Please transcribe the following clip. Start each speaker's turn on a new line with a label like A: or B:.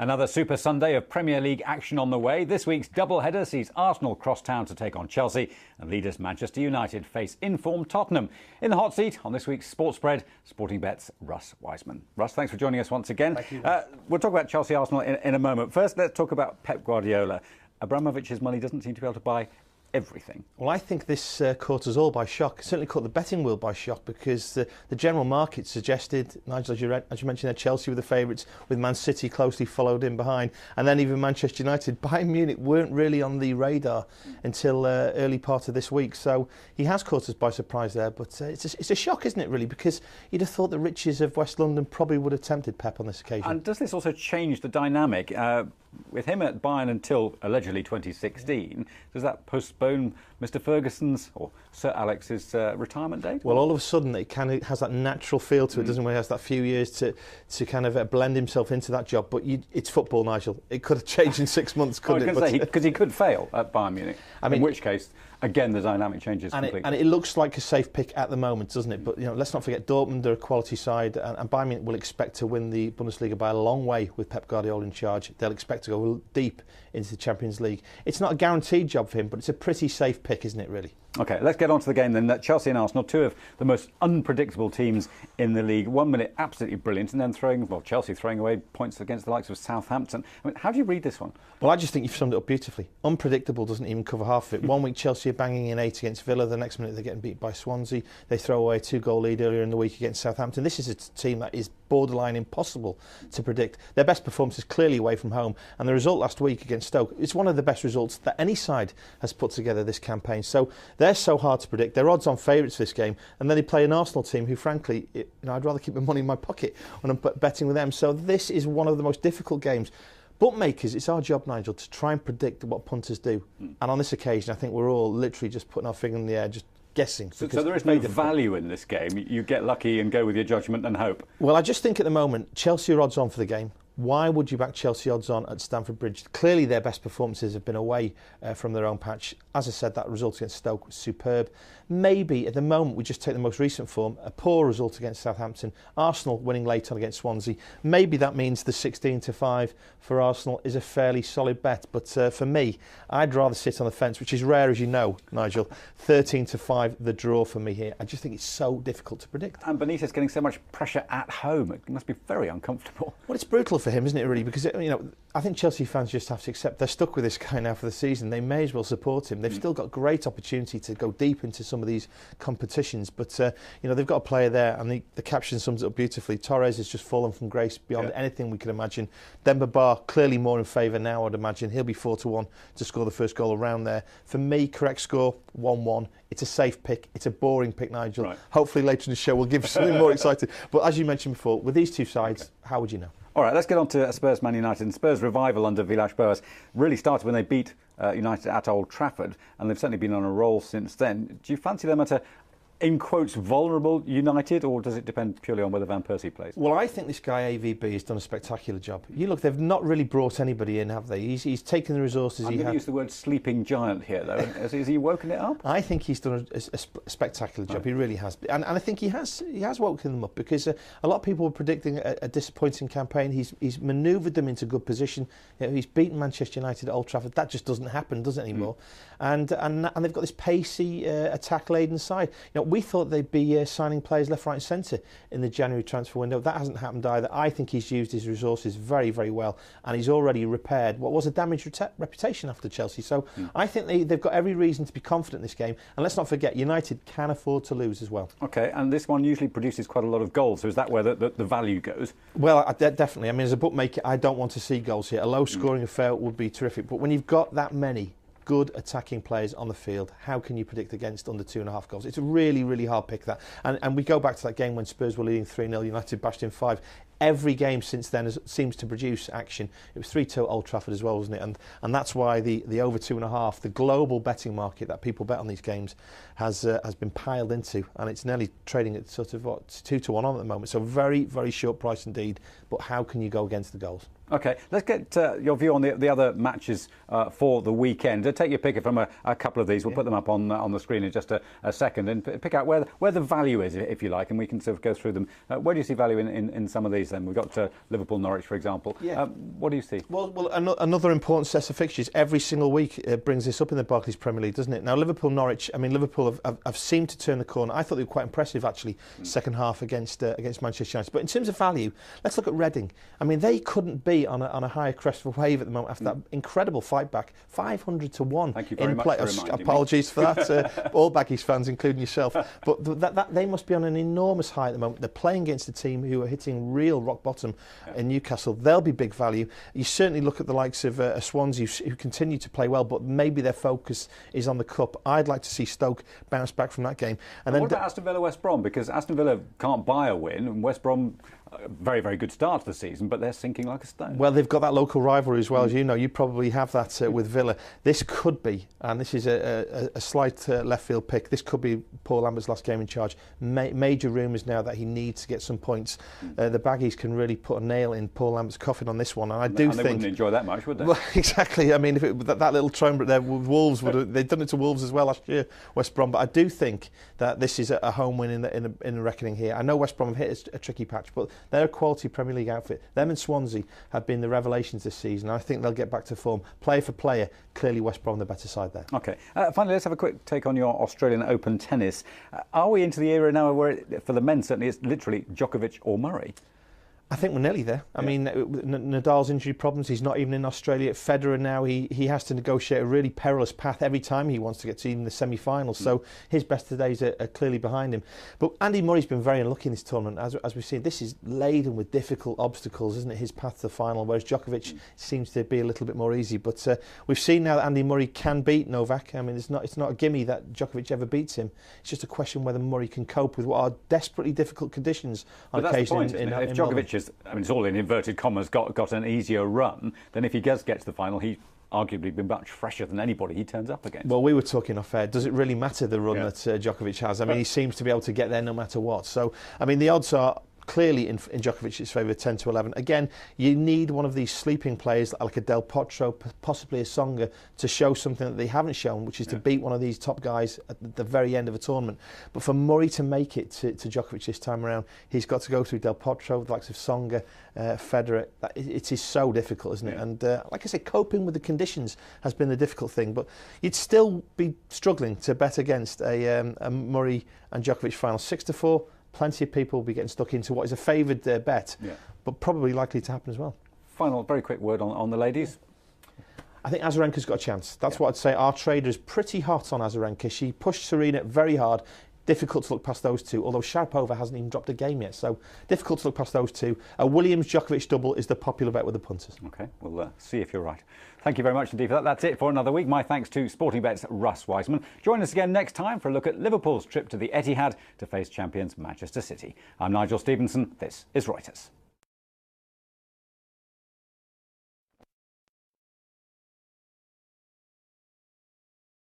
A: Another Super Sunday of Premier League action on the way. This week's doubleheader sees Arsenal cross town to take on Chelsea, and leaders Manchester United face informed Tottenham. In the hot seat on this week's Sports Spread, Sporting Bet's Russ Wiseman. Russ, thanks for joining us once again.
B: Thank you.
A: We'll talk about Chelsea-Arsenal in a moment. First, let's talk about Pep Guardiola. Abramovich's money doesn't seem to be able to buy everything.
B: Well, I think this caught us all by shock. It certainly caught the betting world by shock, because the general market suggested, Nigel, as you mentioned, Chelsea were the favourites, with Man City closely followed in behind, and then even Manchester United. Bayern Munich weren't really on the radar until early part of this week, so he has caught us by surprise there. But it's a shock, isn't it, really, because you'd have thought the riches of West London probably would have tempted Pep on this occasion.
A: And does this also change the dynamic? With him at Bayern until allegedly 2016, does that postpone Mr Ferguson's or Sir Alex's retirement date?
B: Well, all of a sudden it kind of has that natural feel to it, doesn't it? He has that few years to kind of blend himself into that job. But it's football, Nigel. It could have changed in 6 months, couldn't it?
A: Because he could fail at Bayern Munich. In which case, again, the dynamic changes completely.
B: And it looks like a safe pick at the moment, doesn't it? But let's not forget, Dortmund are a quality side, and Bayern Munich will expect to win the Bundesliga by a long way with Pep Guardiola in charge. They'll expect to go deep into the Champions League. It's not a guaranteed job for him, but it's a pretty safe pick, isn't it, really?
A: OK, let's get on to the game then. Chelsea and Arsenal, two of the most unpredictable teams in the league. 1 minute absolutely brilliant, and then Chelsea throwing away points against the likes of Southampton. How do you read this one?
B: Well, I just think you've summed it up beautifully. Unpredictable doesn't even cover half of it. 1 week Chelsea are banging in 8 against Villa, the next minute they're getting beat by Swansea. They throw away a 2-goal lead earlier in the week against Southampton. This is a team that is borderline impossible to predict. Their best performance is clearly away from home, and the result last week against Stoke, it's one of the best results that any side has put together this campaign. So they're so hard to predict. They're odds-on favourites for this game, and then they play an Arsenal team who, frankly, I'd rather keep my money in my pocket when I'm betting with them. So this is one of the most difficult games. Bookmakers, it's our job, Nigel, to try and predict what punters do. And on this occasion, I think we're all literally just putting our finger in the air, just guessing.
A: So there is no value in this game. You get lucky and go with your judgment and hope.
B: Well, I just think at the moment, Chelsea are odds on for the game. Why would you back Chelsea odds on at Stamford Bridge? Clearly their best performances have been away from their own patch. As I said, that result against Stoke was superb. Maybe at the moment we just take the most recent form, a poor result against Southampton, Arsenal winning late on against Swansea. Maybe that means the 16-5 for Arsenal is a fairly solid bet. But for me, I'd rather sit on the fence, which is rare, as you know, Nigel. 13-5, the draw for me here. I just think it's so difficult to predict.
A: And Benitez getting so much pressure at home, it must be very uncomfortable.
B: Well, it's brutal for him, isn't it, really? Because, I think Chelsea fans just have to accept they're stuck with this guy now for the season. They may as well support him. They've still got great opportunity to go deep into some of these competitions. But, they've got a player there, and the caption sums it up beautifully. Torres has just fallen from grace beyond anything we could imagine. Demba Ba, clearly more in favour now, I'd imagine. He'll be 4-1 to score the first goal around there. For me, correct score, 1-1. It's a safe pick. It's a boring pick, Nigel. Right. Hopefully later in the show we'll give you something more exciting. But as you mentioned before, with these two sides, how would you know?
A: All right, let's get on to Spurs Man United. And Spurs' revival under Villas-Boas really started when they beat United at Old Trafford, and they've certainly been on a roll since then. Do you fancy them at a, in quotes, vulnerable United, or does it depend purely on whether Van Persie plays?
B: Well, I think this guy AVB has done a spectacular job. You look, they've not really brought anybody in, have they? He's taken the resources
A: I'm going to use the word sleeping giant here, though. Has he woken it up?
B: I think he's done a spectacular job. Right. He really has, and I think he has woken them up, because a lot of people were predicting a disappointing campaign. He's manoeuvred them into good position. He's beaten Manchester United at Old Trafford. That just doesn't happen, does it anymore? And they've got this pacey, attack-laden side. We thought they'd be signing players left, right and centre in the January transfer window. That hasn't happened either. I think he's used his resources very, very well, and he's already repaired what was a damaged reputation after Chelsea. So I think they've got every reason to be confident in this game. And let's not forget, United can afford to lose as well. OK, and this one usually produces quite a lot of goals. So is that where the value goes? Well, definitely. I mean, as a bookmaker, I don't want to see goals here. A low-scoring affair would be terrific. But when you've got that many good attacking players on the field, how can you predict against under 2.5 goals? It's a really, really hard pick, that. And we go back to that game when Spurs were leading 3-0, United bashed in 5. Every game since then seems to produce action. It was 3-2 at Old Trafford as well, wasn't it? And that's why the over 2.5, the global betting market that people bet on these games, has been piled into, and it's nearly trading at sort of 2-1 on at the moment. So very, very short price indeed. But how can you go against the goals?
A: OK, let's get your view on the other matches for the weekend. Take your pick from a couple of these. We'll put them up on the screen in just a second, and pick out where the value is, if you like, and we can sort of go through them. Where do you see value in some of these? Fridays then? We've got Liverpool-Norwich, for example.
B: Yeah.
A: What do you see?
B: Well, another important set of fixtures every single week brings this up in the Barclays Premier League, doesn't it? Now, Liverpool-Norwich, I mean, Liverpool have seemed to turn the corner. I thought they were quite impressive, actually, second half against Manchester United. But in terms of value, let's look at Reading. I mean, they couldn't be on a higher crest of a wave at the moment after that incredible fight back. 500 to 1.
A: Thank you very much for reminding me.
B: Apologies for that, all Baggies fans, including yourself. But that they must be on an enormous high at the moment. They're playing against a team who are hitting real rock bottom in Newcastle. They'll be big value. You certainly look at the likes of Swansea, who continue to play well, but maybe their focus is on the cup. I'd like to see Stoke bounce back from that game. And then
A: what about Aston Villa, West Brom? Because Aston Villa can't buy a win, and West Brom, very, very good start to the season, but they're sinking like a stone.
B: Well, they've got that local rivalry as well, as you know. You probably have that with Villa. This could be, and this is a slight left field pick, this could be Paul Lambert's last game in charge. Major rumours now that he needs to get some points. The Baggies can really put a nail in Paul Lambert's coffin on this one, and I do think...
A: they wouldn't enjoy that much, would they?
B: Well, exactly. I mean, if that little triumvirate there with Wolves, they'd done it to Wolves as well last year, West Brom, but I do think that this is a home win in a reckoning here. I know West Brom have hit a tricky patch, but they're a quality Premier League outfit. Them and Swansea have been the revelations this season. I think they'll get back to form. Player for player, clearly West Brom the better side there.
A: OK. Finally, let's have a quick take on your Australian Open tennis. Are we into the era now where, for the men, certainly it's literally Djokovic or Murray?
B: I think we're nearly there. I mean, Nadal's injury problems, he's not even in Australia. Federer now, he has to negotiate a really perilous path every time he wants to get to even the semi-finals. So his best of days are clearly behind him. But Andy Murray's been very unlucky in this tournament. As we've seen, this is laden with difficult obstacles, isn't it, his path to the final, whereas Djokovic seems to be a little bit more easy. But we've seen now that Andy Murray can beat Novak. I mean, it's not a gimme that Djokovic ever beats him. It's just a question whether Murray can cope with what are desperately difficult conditions on occasion.
A: If Djokovic is, I mean, it's all in inverted commas, got an easier run, then if he does get to the final, he's arguably been much fresher than anybody he turns up against.
B: Well, we were talking off air. Does it really matter the run that Djokovic has? I mean, he seems to be able to get there no matter what. So, I mean, the odds are clearly in Djokovic's favour, 10 to 11. Again, you need one of these sleeping players like a Del Potro, possibly a Tsonga, to show something that they haven't shown, which is to beat one of these top guys at the very end of a tournament. But for Murray to make it to Djokovic this time around, he's got to go through Del Potro, the likes of Tsonga, Federer. It is so difficult, isn't it? And like I say, coping with the conditions has been the difficult thing. But you'd still be struggling to bet against a Murray and Djokovic final. 6-4. Plenty of people will be getting stuck into what is a favoured bet, but probably likely to happen as well.
A: Final, very quick word on the ladies.
B: I think Azarenka's got a chance. That's what I'd say. Our trader is pretty hot on Azarenka. She pushed Serena very hard. Difficult to look past those two, although Sharapova hasn't even dropped a game yet, so difficult to look past those two. A Williams-Djokovic double is the popular bet with the punters. OK, we'll see if you're right. Thank you very much indeed for that. That's it for another week. My thanks to Sportingbet's Russ Wiseman. Join us again next time for a look at Liverpool's trip to the Etihad to face champions Manchester City. I'm Nigel Stevenson. This is Reuters.